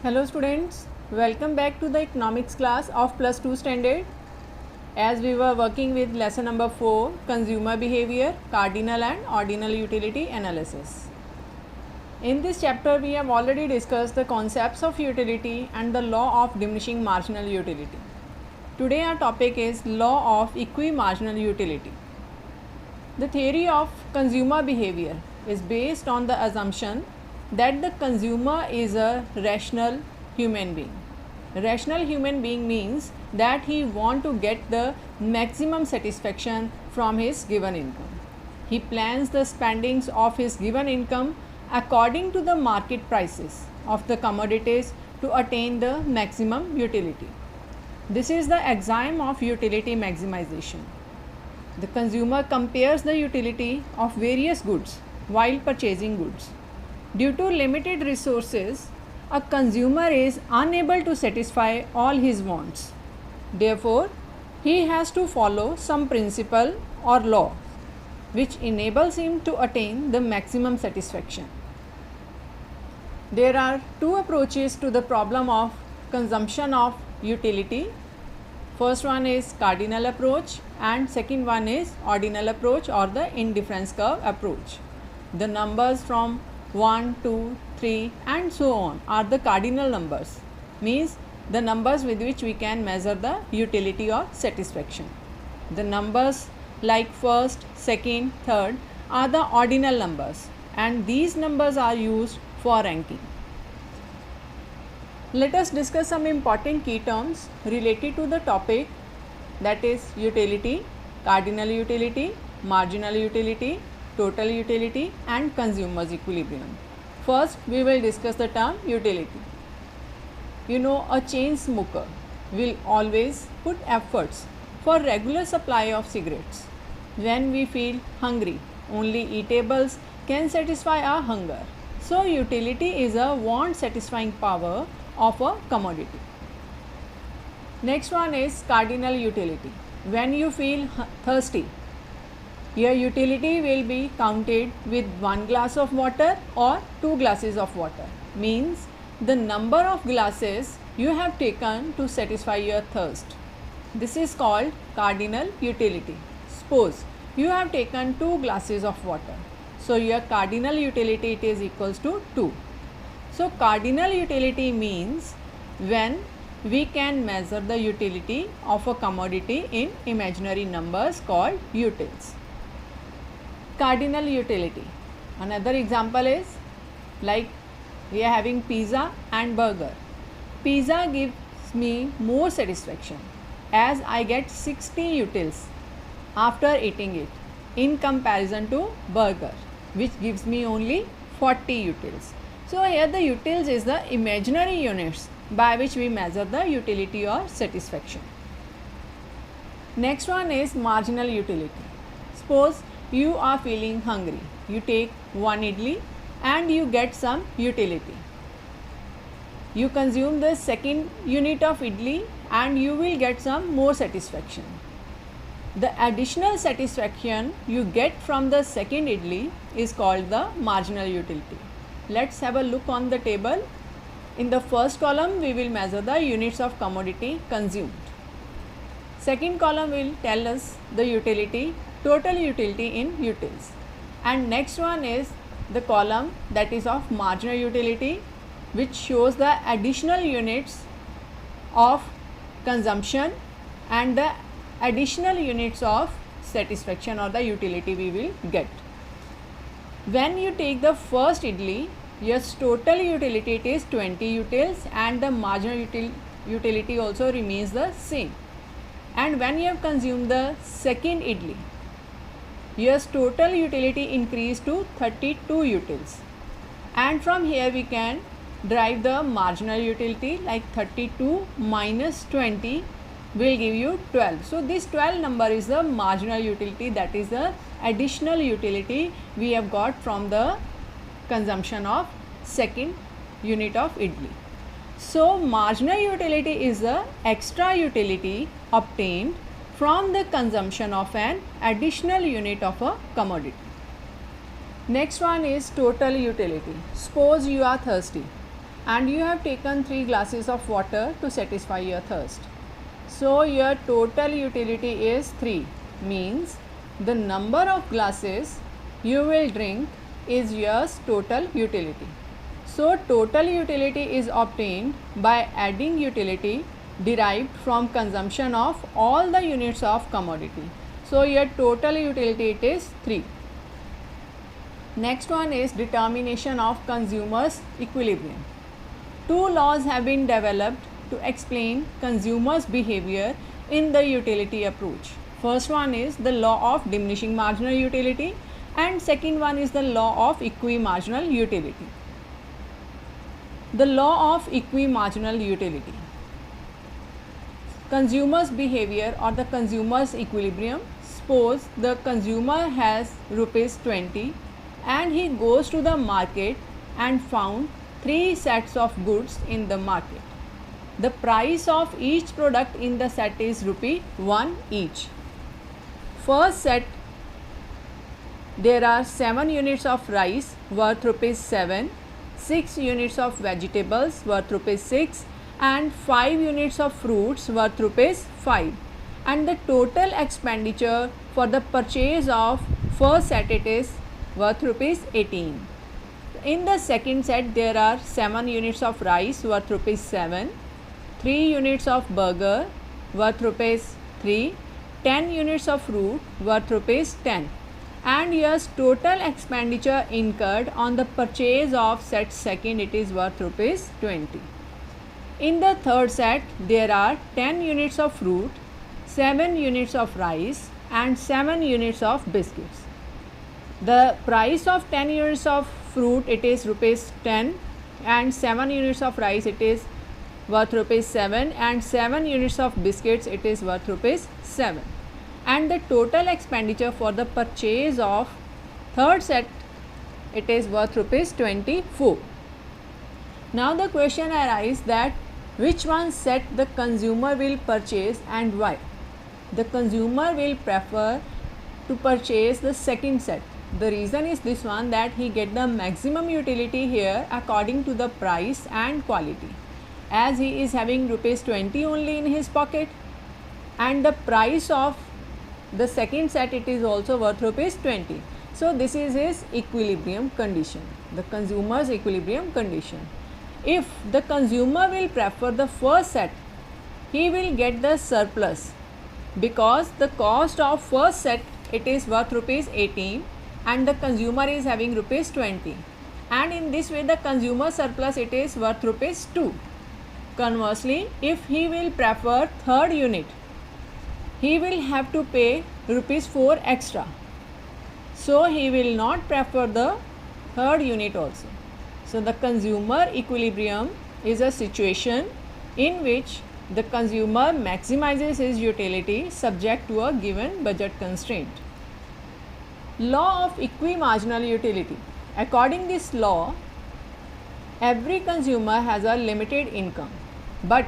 Hello students, welcome back to the economics class of plus 2 standard. As we were working with lesson number 4, consumer behavior, cardinal and ordinal utility analysis. In this chapter we have already discussed the concepts of utility and the law of diminishing marginal utility. Today our topic is law of equimarginal utility. The theory of consumer behavior is based on the assumption that the consumer is a rational human being. Rational human being means that he want to get the maximum satisfaction from his given income. He plans the spendings of his given income according to the market prices of the commodities to attain the maximum utility. This is the axiom of utility maximization. The consumer compares the utility of various goods while purchasing goods. Due to limited resources, a consumer is unable to satisfy all his wants. Therefore, he has to follow some principle or law which enables him to attain the maximum satisfaction. There are two approaches to the problem of consumption of utility. First one is cardinal approach and second one is ordinal approach or the indifference curve approach. The numbers from 1, 2, 3 and so on are the cardinal numbers, means the numbers with which we can measure the utility or satisfaction. The numbers like first, second, third are the ordinal numbers and these numbers are used for ranking. Let us discuss some important key terms related to the topic, that is utility, cardinal utility, marginal utility, total utility and consumer's equilibrium. First, we will discuss the term utility. You know, a chain smoker will always put efforts for regular supply of cigarettes. When we feel hungry, only eatables can satisfy our hunger. So, utility is a want satisfying power of a commodity. Next one is cardinal utility. When you feel thirsty, your utility will be counted with 1 glass of water or 2 glasses of water, means the number of glasses you have taken to satisfy your thirst. This is called cardinal utility. Suppose you have taken 2 glasses of water, so your cardinal utility it is equals to 2. So cardinal utility means when we can measure the utility of a commodity in imaginary numbers called utils. Cardinal utility. Another example is like we are having pizza and burger. Pizza gives me more satisfaction as I get 60 utils after eating it in comparison to burger which gives me only 40 utils. So here the utils is the imaginary units by which we measure the utility or satisfaction. Next one is marginal utility. Suppose you are feeling hungry, you take 1 idli and you get some utility. You consume the second unit of idli and you will get some more satisfaction. The additional satisfaction you get from the second idli is called the marginal utility. Let's have a look on the table. In the first column we will measure the units of commodity consumed. Second column will tell us the utility, total utility in utils, and next one is the column that is of marginal utility which shows the additional units of consumption and the additional units of satisfaction or the utility we will get. When you take the first idli, your total utility it is 20 utils and the marginal utility also remains the same. And when you have consumed the second idli, your total utility increased to 32 utils, and from here we can derive the marginal utility like 32 minus 20 will give you 12. So this 12 number is the marginal utility, that is the additional utility we have got from the consumption of second unit of idli. So marginal utility is the extra utility obtained from the consumption of an additional unit of a commodity. Next one is total utility. Suppose you are thirsty and you have taken 3 glasses of water to satisfy your thirst. So your total utility is 3, means the number of glasses you will drink is your total utility. So total utility is obtained by adding utility derived from consumption of all the units of commodity. So your total utility it is 3. Next one is determination of consumers' equilibrium. 2 laws have been developed to explain consumers' behavior in the utility approach. First one is the law of diminishing marginal utility and second one is the law of equimarginal utility. The law of equimarginal utility. Consumers' behavior or the consumer's equilibrium. Suppose the consumer has rupees 20 and he goes to the market and found 3 sets of goods in the market. The price of each product in the set is rupee 1 each. First set, there are 7 units of rice worth rupees 7, 6 units of vegetables worth rupees 6 and 5 units of fruits worth rupees 5, and the total expenditure for the purchase of first set it is worth rupees 18. In the second set there are 7 units of rice worth rupees 7, 3 units of burger worth rupees 3, 10 units of fruit worth rupees 10, and yes, total expenditure incurred on the purchase of set second it is worth rupees 20. In the third set there are 10 units of fruit, 7 units of rice and 7 units of biscuits. The price of 10 units of fruit it is rupees 10 and 7 units of rice it is worth rupees 7 and 7 units of biscuits it is worth rupees 7, and the total expenditure for the purchase of third set it is worth rupees 24. Now the question arises that which one set the consumer will purchase and why? The consumer will prefer to purchase the second set. The reason is this one, that he get the maximum utility here according to the price and quality, as he is having rupees 20 only in his pocket and the price of the second set it is also worth rupees 20. So this is his equilibrium condition, the consumer's equilibrium condition. If the consumer will prefer the first set, he will get the surplus because the cost of first set it is worth rupees 18 and the consumer is having rupees 20, and in this way the consumer surplus it is worth rupees 2. Conversely, if he will prefer third unit, he will have to pay rupees 4 extra, so he will not prefer the third unit also. So the consumer equilibrium is a situation in which the consumer maximizes his utility subject to a given budget constraint. Law of equimarginal utility. According this law, every consumer has a limited income, but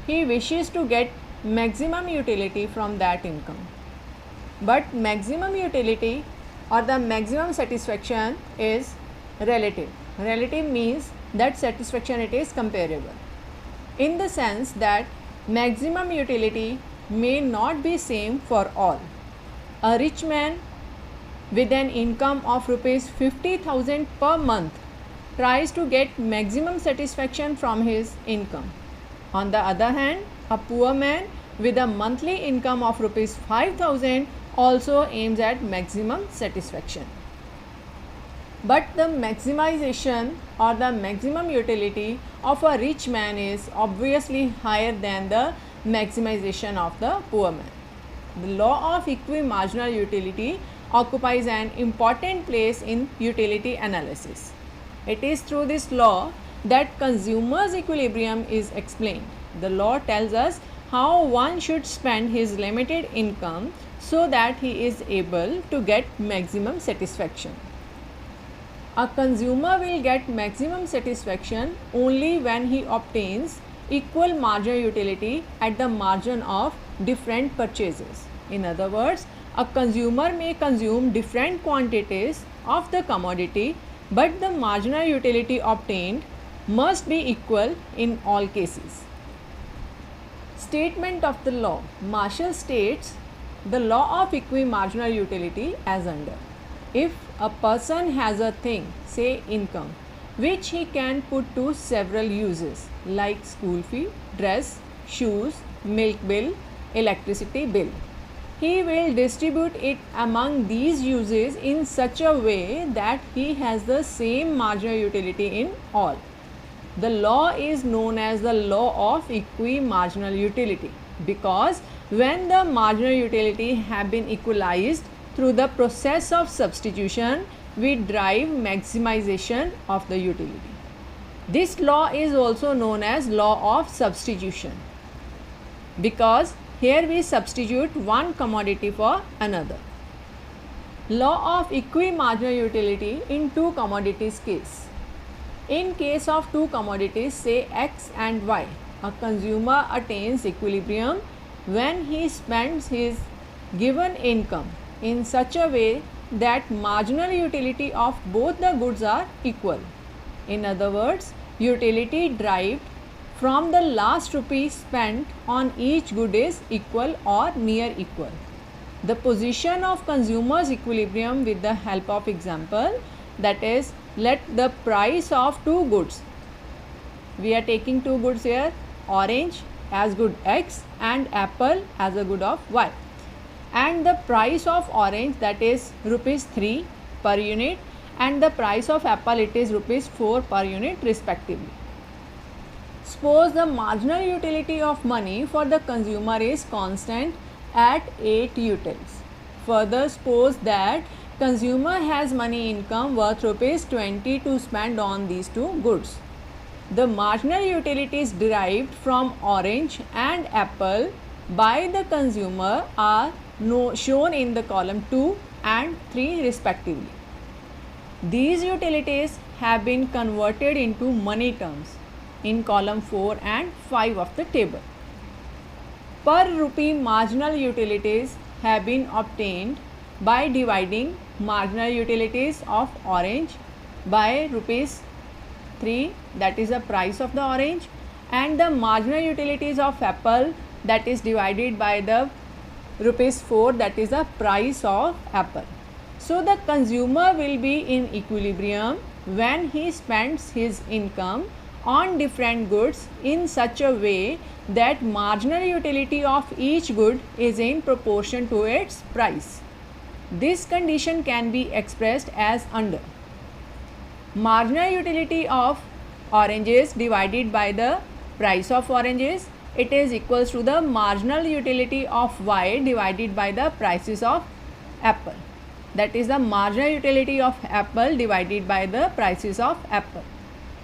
he wishes to get maximum utility from that income. But maximum utility or the maximum satisfaction is relative. Relative means that satisfaction it is comparable, in the sense that maximum utility may not be same for all. A rich man with an income of rupees 50,000 per month tries to get maximum satisfaction from his income. On the other hand, a poor man with a monthly income of rupees 5,000 also aims at maximum satisfaction. But the maximization or the maximum utility of a rich man is obviously higher than the maximization of the poor man. The law of equimarginal utility occupies an important place in utility analysis. It is through this law that consumer's equilibrium is explained. The law tells us how one should spend his limited income so that he is able to get maximum satisfaction. A consumer will get maximum satisfaction only when he obtains equal marginal utility at the margin of different purchases. In other words, a consumer may consume different quantities of the commodity, but the marginal utility obtained must be equal in all cases. Statement of the law. Marshall states the law of equimarginal utility as under. If a person has a thing, say income, which he can put to several uses like school fee, dress, shoes, milk bill, electricity bill, he will distribute it among these uses in such a way that he has the same marginal utility in all. The law is known as the law of equimarginal utility because when the marginal utility have been equalized through the process of substitution, we derive maximization of the utility. This law is also known as law of substitution because here we substitute one commodity for another. Law of equimarginal utility in two commodities case. In case of two commodities, say X and Y, a consumer attains equilibrium when he spends his given income in such a way that marginal utility of both the goods are equal. In other words, utility derived from the last rupee spent on each good is equal or near equal. The position of consumer's equilibrium with the help of example, that is, let the price of two goods, we are taking two goods here, orange as good X and apple as a good of Y, and the price of orange, that is rupees 3 per unit, and the price of apple, it is rupees 4 per unit respectively. Suppose the marginal utility of money for the consumer is constant at 8 utils. Further, suppose that consumer has money income worth rupees 20 to spend on these two goods. The marginal utilities derived from orange and apple by the consumer are shown in the column 2 and 3 respectively. These utilities have been converted into money terms in column 4 and 5 of the table. Per rupee marginal utilities have been obtained by dividing marginal utilities of orange by rupees 3, that is the price of the orange, and the marginal utilities of apple, that is divided by the rupees 4, that is the price of apple. So the consumer will be in equilibrium when he spends his income on different goods in such a way that marginal utility of each good is in proportion to its price. This condition can be expressed as under. Marginal utility of oranges divided by the price of oranges, it is equals to the marginal utility of Y divided by the prices of apple, that is the marginal utility of apple divided by the prices of apple.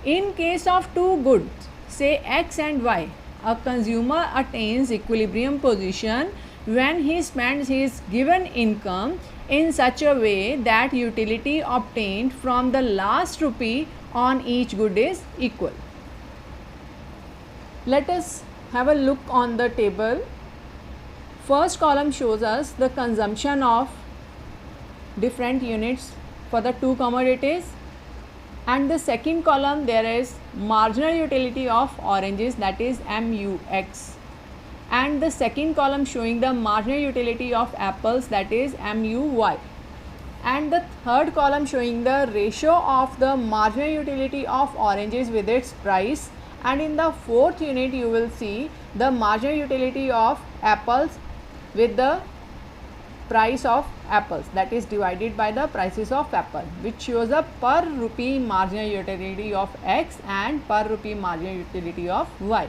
In case of two goods, say X and Y, a consumer attains equilibrium position when he spends his given income in such a way that utility obtained from the last rupee on each good is equal. Let us have a look on the table. First column shows us the consumption of different units for the two commodities, and the second column there is marginal utility of oranges, that is MUX, and the second column showing the marginal utility of apples, that is MUY, and the third column showing the ratio of the marginal utility of oranges with its price, and in the fourth unit you will see the marginal utility of apples with the price of apples, that is divided by the prices of apple, which shows a per rupee marginal utility of X and per rupee marginal utility of Y.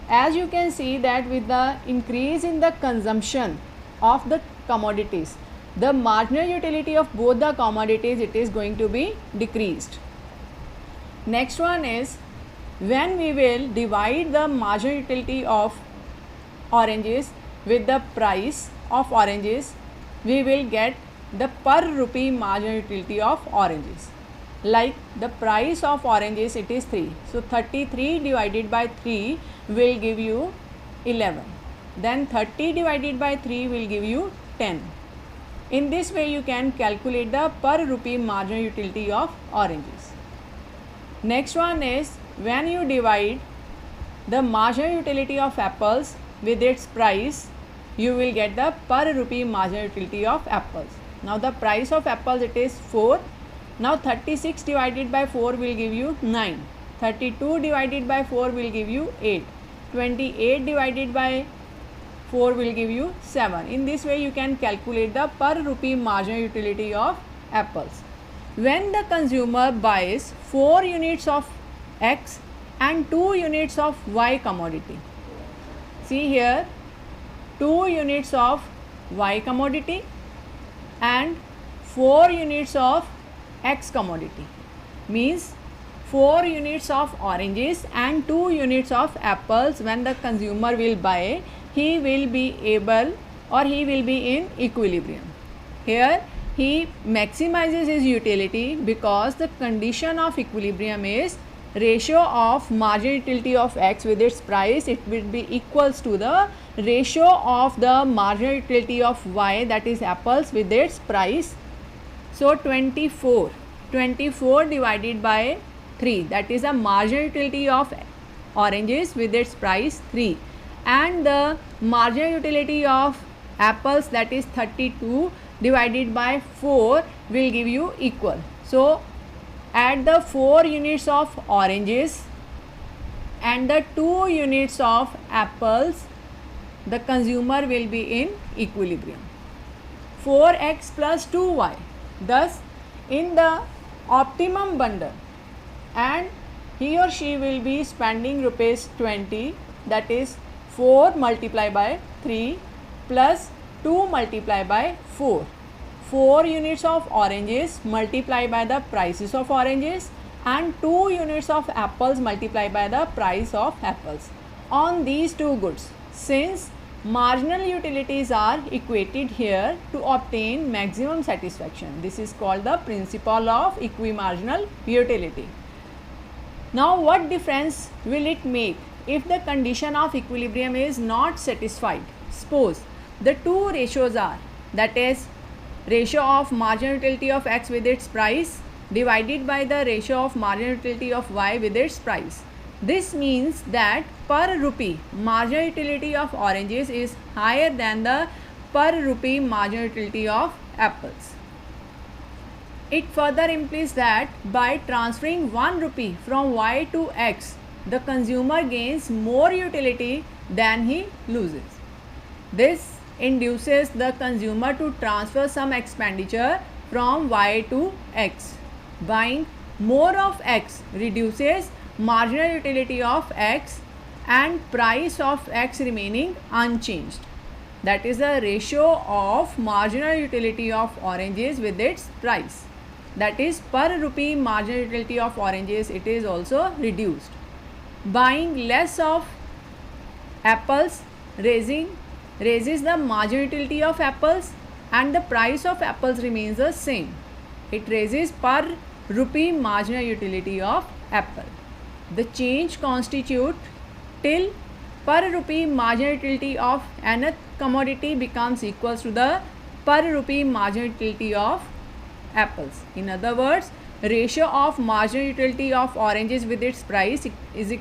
As you can see that with the increase in the consumption of the commodities, the marginal utility of both the commodities, it is going to be decreased. Next one is when we will divide the marginal utility of oranges with the price of oranges, we will get the per rupee marginal utility of oranges. Like the price of oranges, it is 3. So 33 divided by 3 will give you 11. Then 30 divided by 3 will give you 10. In this way you can calculate the per rupee marginal utility of oranges. Next one is when you divide the marginal utility of apples with its price, you will get the per rupee marginal utility of apples. Now the price of apples, it is 4. Now 36 divided by 4 will give you 9. 32 divided by 4 will give you 8. 28 divided by 4 will give you 7. In this way you can calculate the per rupee marginal utility of apples. When the consumer buys 4 units of X and 2 units of Y commodity, see here, 2 units of Y commodity and 4 units of X commodity, means 4 units of oranges and 2 units of apples. When the consumer will buy, he will be able, or he will be in equilibrium. Here he maximizes his utility because the condition of equilibrium is ratio of marginal utility of X with its price, it will be equals to the ratio of the marginal utility of Y, that is apples, with its price. So 24 divided by 3, that is the marginal utility of oranges with its price 3, and the marginal utility of apples, that is 32 divided by 4 will give you equal. So add the 4 units of oranges and the 2 units of apples, the consumer will be in equilibrium. 4x plus 2y, thus in the optimum bundle, and he or she will be spending rupees 20, that is 4 multiplied by 3 plus 2 multiplied by 4. 4 units of oranges multiplied by the prices of oranges and 2 units of apples multiplied by the price of apples on these two goods. Since marginal utilities are equated here to obtain maximum satisfaction, this is called the principle of equimarginal utility. Now what difference will it make if the condition of equilibrium is not satisfied? Suppose the two ratios are, that is ratio of marginal utility of X with its price divided by the ratio of marginal utility of Y with its price. This means that per rupee marginal utility of oranges is higher than the per rupee marginal utility of apples. It further implies that by transferring 1 rupee from Y to X, the consumer gains more utility than he loses. This induces the consumer to transfer some expenditure from Y to X. Buying more of X reduces marginal utility of X and price of X remaining unchanged. That is the ratio of marginal utility of oranges with its price. That is per rupee marginal utility of oranges, it is also reduced. Buying less of apples raises the marginal utility of apples and the price of apples remains the same. It raises per rupee marginal utility of apple. The change constitute till per rupee marginal utility of nth commodity becomes equals to the per rupee marginal utility of apples. In other words, ratio of marginal utility of oranges with its price is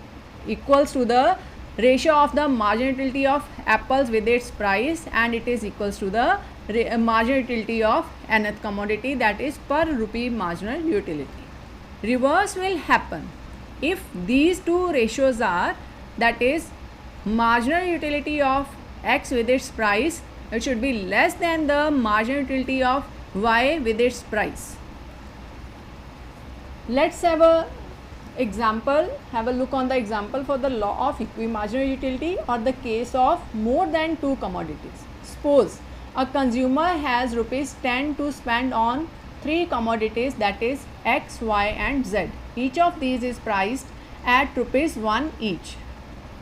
equals to the ratio of the marginal utility of apples with its price, and it is equals to the marginal utility of nth commodity, that is per rupee marginal utility. Reverse will happen if these two ratios are, that is marginal utility of X with its price, it should be less than the marginal utility of Y with its price. Let's have a look on the example for the law of equimarginal utility or the case of more than two commodities. Suppose a consumer has rupees 10 to spend on 3 commodities, that is X, Y and Z. Each of these is priced at rupees 1 each.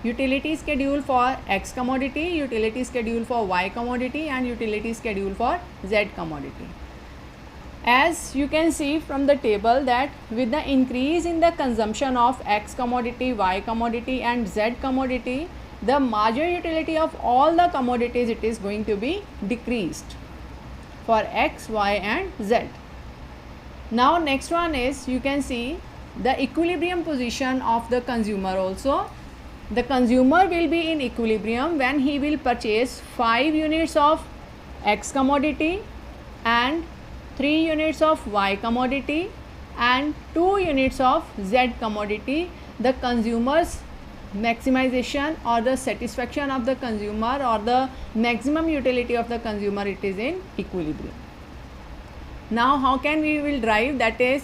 Utility schedule for X commodity, utility schedule for Y commodity and utility schedule for Z commodity. As you can see from the table that with the increase in the consumption of X commodity, Y commodity and Z commodity, the marginal utility of all the commodities, it is going to be decreased for X, Y and Z. Now next one is, you can see the equilibrium position of the consumer also. The consumer will be in equilibrium when he will purchase 5 units of X commodity and 3 units of Y commodity and 2 units of Z commodity. The consumer's maximization or the satisfaction of the consumer or the maximum utility of the consumer, it is in equilibrium. Now how can we will derive, that is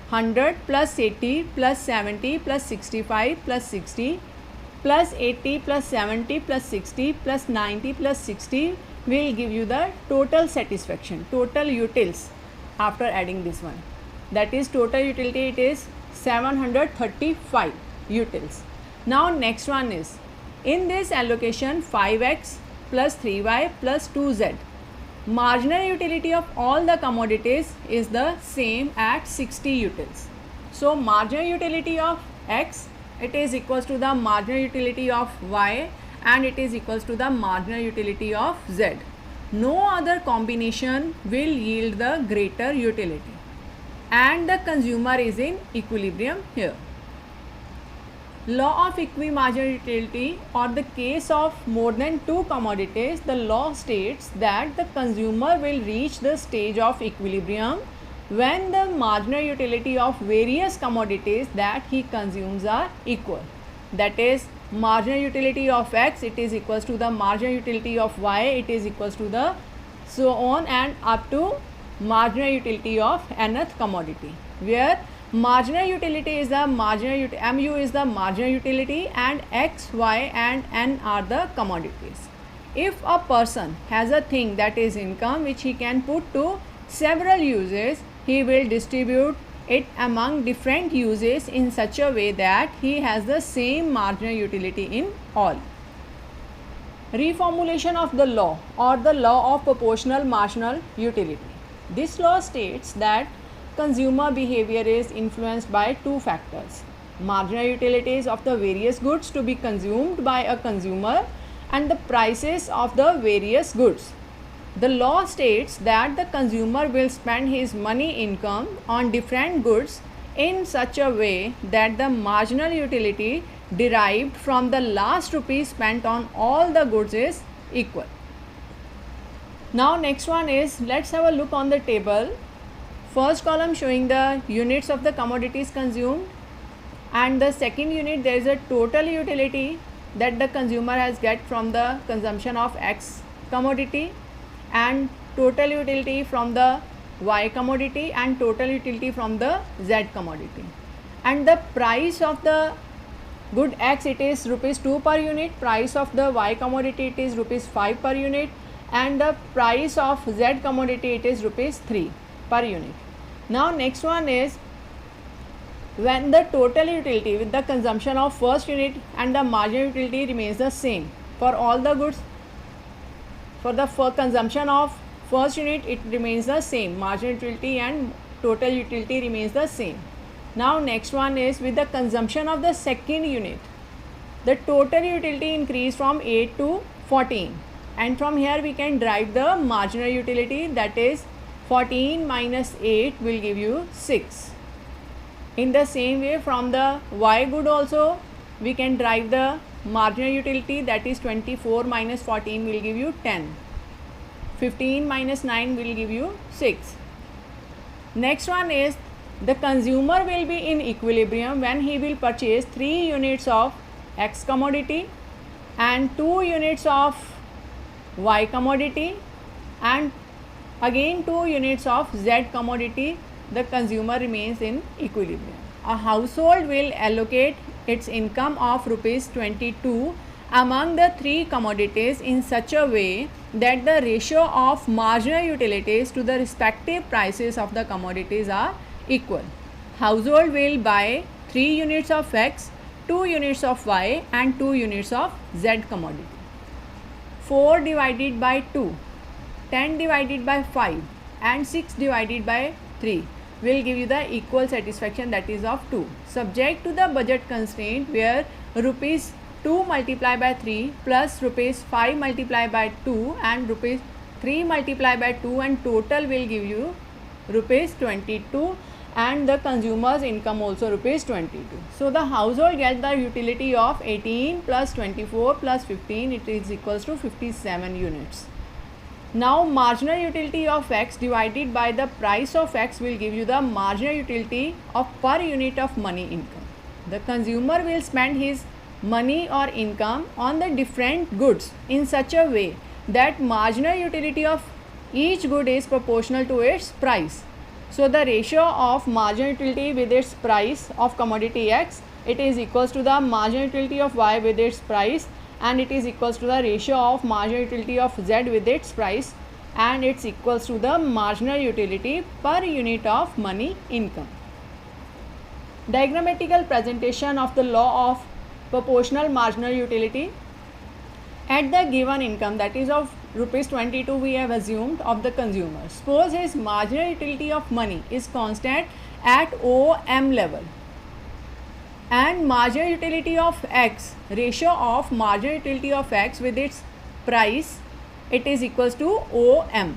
100 plus 80 plus 70 plus 65 plus 60 plus 80 plus 70 plus 60 plus 90 plus 60 will give you the total satisfaction, total utils after adding this one. That is total utility, it is 735 utils. Now next one is, in this allocation 5x plus 3y plus 2z, marginal utility of all the commodities is the same at 60 utils. So marginal utility of x, it is equals to the marginal utility of y and it is equals to the marginal utility of z. No other combination will yield the greater utility and the consumer is in equilibrium here. Law of equimarginal utility, or the case of more than two commodities, the law states that the consumer will reach the stage of equilibrium when the marginal utility of various commodities that he consumes are equal. That is, marginal utility of x, it is equals to the marginal utility of y, it is equals to the so on and up to marginal utility of nth commodity, where marginal utility is the marginal mu is the marginal utility and x, y and n are the commodities. If a person has a thing, that is income, which he can put to several uses, he will distribute it among different uses in such a way that he has the same marginal utility in all. Reformulation of the law, or the law of proportional marginal utility. This law states that consumer behavior is influenced by two factors: marginal utilities of the various goods to be consumed by a consumer and the prices of the various goods. The law states that the consumer will spend his money income on different goods in such a way that the marginal utility derived from the last rupee spent on all the goods is equal. Now next one is, let's have a look on the table. First column showing the units of the commodities consumed, and the second unit there is a total utility that the consumer has get from the consumption of X commodity, and total utility from the Y commodity and total utility from the Z commodity. And the price of the good X, it is rupees 2 per unit, price of the Y commodity, it is rupees 5 per unit, and the price of Z commodity, it is rupees 3 per unit. Now next one is, when the total utility with the consumption of first unit and the marginal utility remains the same for all the goods. For the consumption of first unit, it remains the same, marginal utility and total utility remains the same. Now next one is, with the consumption of the second unit, the total utility increased from 8 to 14, and from here we can derive the marginal utility, that is 14 minus 8 will give you 6. In the same way, from the Y good also we can derive the marginal utility, that is 24 minus 14 will give you 10. 15 minus 9 will give you 6. Next one is, the consumer will be in equilibrium when he will purchase 3 units of X commodity and 2 units of Y commodity and again 2 units of Z commodity. The consumer remains in equilibrium. A household will allocate its income of rupees 22 among the 3 commodities in such a way that the ratio of marginal utilities to the respective prices of the commodities are equal. Household will buy 3 units of X, 2 units of Y and 2 units of Z commodity. 4 divided by 2, 10 divided by 5 and 6 divided by 3 will give you the equal satisfaction, that is of 2, subject to the budget constraint where rupees 2 multiplied by 3 plus rupees 5 multiplied by 2 and rupees 3 multiplied by 2 and total will give you rupees 22, and the consumer's income also rupees 22. So the household gets the utility of 18 plus 24 plus 15, it is equals to 57 units. Now marginal utility of x divided by the price of x will give you the marginal utility of per unit of money income. The consumer will spend his money or income on the different goods in such a way that marginal utility of each good is proportional to its price. So the ratio of marginal utility with its price of commodity x, it is equals to the marginal utility of y with its price, and it is equals to the ratio of marginal utility of z with its price, and it's equals to the marginal utility per unit of money income. Diagrammatical presentation of the law of proportional marginal utility. At the given income, that is of rupees 22 we have assumed of the consumer. Suppose his marginal utility of money is constant at OM level, and marginal utility of x, ratio of marginal utility of x with its price, it is equals to OM,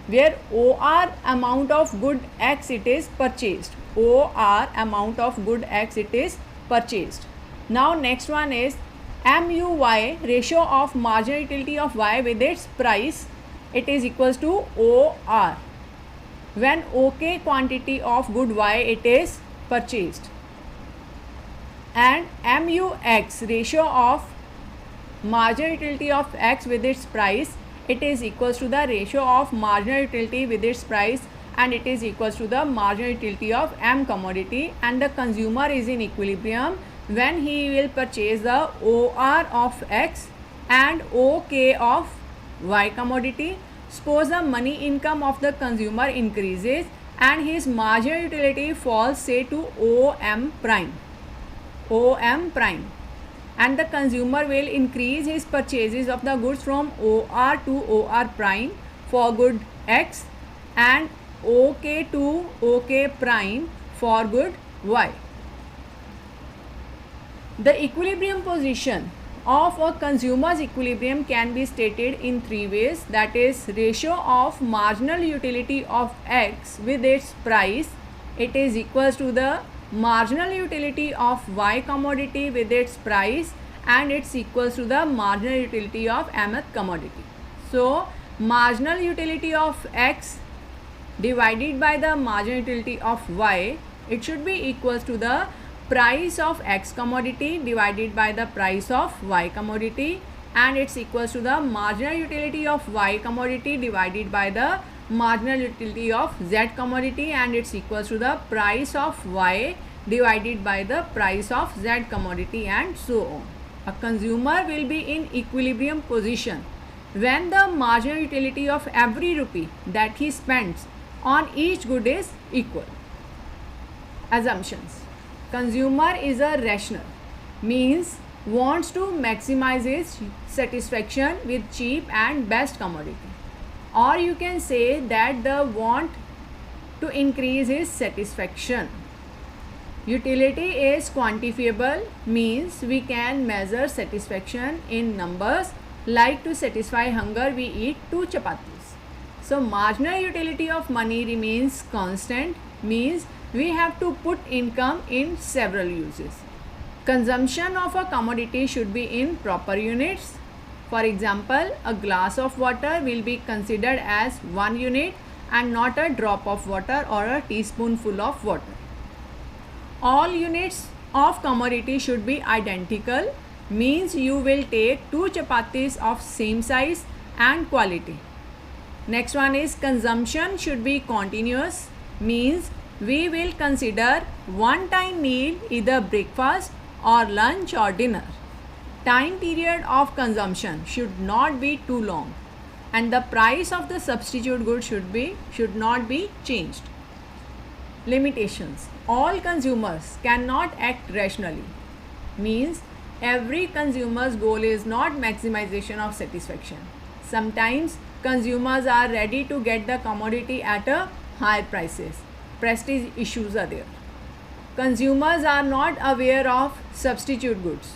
where OR amount of good x it is purchased. OR amount of good x it is purchased. Now next one is MUY, ratio of marginal utility of y with its price, it is equals to OR, when OK quantity of good y it is purchased. And MUX, ratio of marginal utility of x with its price, it is equals to the ratio of marginal utility with its price, and it is equals to the marginal utility of M commodity, and the consumer is in equilibrium when he will purchase the OR of x and OK of y commodity. Suppose the money income of the consumer increases and his marginal utility falls, say, to OM prime, and the consumer will increase his purchases of the goods from OR to OR prime for good x and OK to OK prime for good y. The equilibrium position of a consumer's equilibrium can be stated in three ways, that is ratio of marginal utility of x with its price, it is equals to the marginal utility of y commodity with its price, and it's equals to the marginal utility of mth commodity. So marginal utility of x divided by the marginal utility of y, it should be equals to the price of x commodity divided by the price of y commodity, and it's equals to the marginal utility of y commodity divided by the marginal utility of z commodity, and it's equals to the price of y divided by the price of z commodity, and so on. A consumer will be in equilibrium position when the marginal utility of every rupee that he spends on each good is equal. Assumptions. Consumer is a rational, means wants to maximize his satisfaction with cheap and best commodity, or you can say that the want to increase his satisfaction. Utility is quantifiable, means we can measure satisfaction in numbers, like to satisfy hunger we eat 2 chapatis. So marginal utility of money remains constant, means we have to put income in several uses. Consumption of a commodity should be in proper units. For example, a glass of water will be considered as 1 unit and not a drop of water or a teaspoonful of water. All units of commodity should be identical, means you will take 2 chapatis of same size and quality. Next one is consumption should be continuous, means we will consider one-time meal, either breakfast or lunch or dinner. Time period of consumption should not be too long, and the price of the substitute good should not be changed. Limitations. All consumers cannot act rationally, means every consumer's goal is not maximization of satisfaction. Sometimes consumers are ready to get the commodity at a higher prices. Prestige issues are there. Consumers are not aware of substitute goods.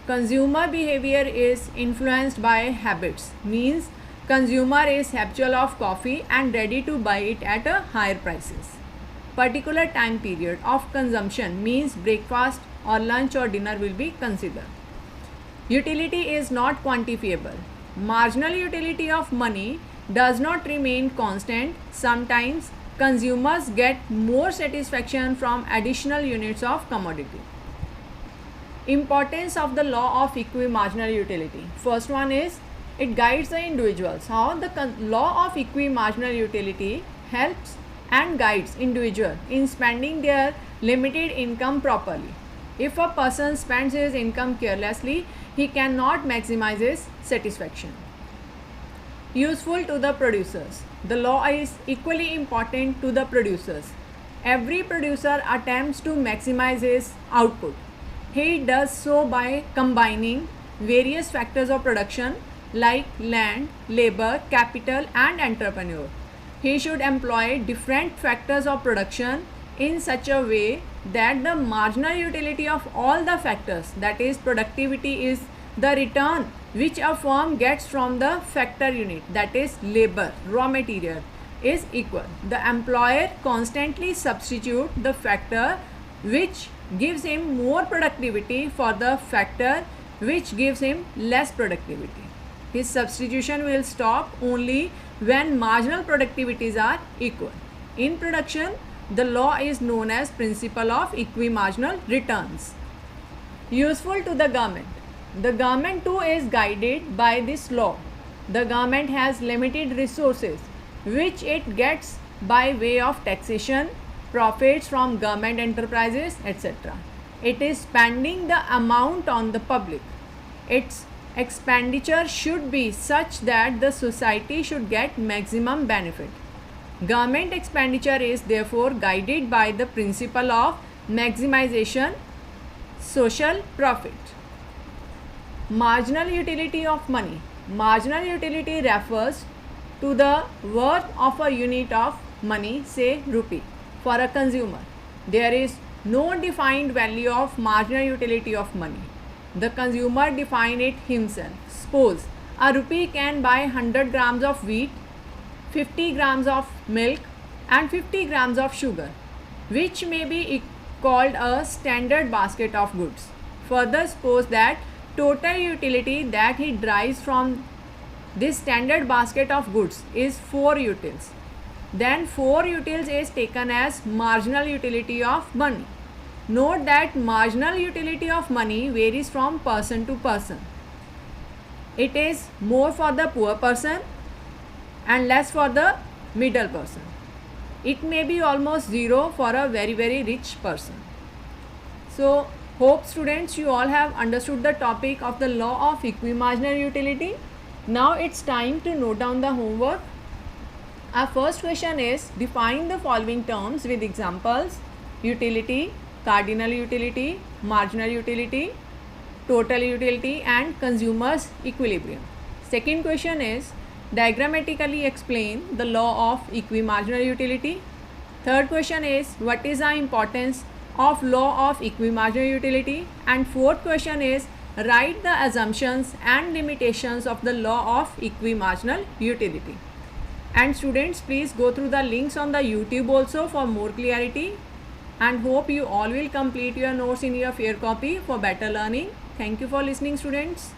Consumer behavior is influenced by habits, means consumer is habitual of coffee and ready to buy it at a higher prices. particular time period of consumption means breakfast or lunch or dinner will be considered. Utility is not quantifiable. Marginal utility of money does not remain constant. Sometimes consumers get more satisfaction from additional units of commodity. Importance of the law of equi-marginal utility. First one is it guides the individuals. How the law of equi-marginal utility helps and guides individual in spending their limited income properly. If a person spends his income carelessly, he cannot maximize his satisfaction. Useful to the producers. The law is equally important to the producers. Every producer attempts to maximize his output. He does so by combining various factors of production like land, labor, capital and entrepreneur. He should employ different factors of production in such a way that the marginal utility of all the factors, that is productivity, is the return which a firm gets from the factor unit, that is labor, raw material, is equal. The employer constantly substitutes the factor which gives him more productivity for the factor which gives him less productivity. His substitution will stop only when marginal productivities are equal. In production, the law is known as principle of equi-marginal returns. Useful to the government. The government too is guided by this law. The government has limited resources which it gets by way of taxation, profits from government enterprises, etc. It is spending the amount on the public. Its expenditure should be such that the society should get maximum benefit. Government expenditure is therefore guided by the principle of maximization social profit. Marginal utility of money. Marginal utility refers to the worth of a unit of money, say rupee, for a consumer. There is no defined value of marginal utility of money. The consumer defines it himself. Suppose a rupee can buy 100 grams of wheat, 50 grams of milk and 50 grams of sugar, which may be called a standard basket of goods. Further, suppose that total utility that he derives from this standard basket of goods is 4 utils. Then 4 utils is taken as marginal utility of money. Note that marginal utility of money varies from person to person. It is more for the poor person and less for the middle person. It may be almost zero for a very rich person. So, hope students you all have understood the topic of the law of equi-marginal utility. Now it's time to note down the homework. Our first question is define the following terms with examples: utility, cardinal utility, marginal utility, total utility and consumers equilibrium. Second question is diagrammatically explain the law of equi-marginal utility. Third question is what is the importance of law of equi-marginal utility, and fourth question is write the assumptions and limitations of the law of equi-marginal utility. And students, please go through the links on the YouTube also for more clarity, and hope you all will complete your notes in your fair copy for better learning. Thank you for listening, students.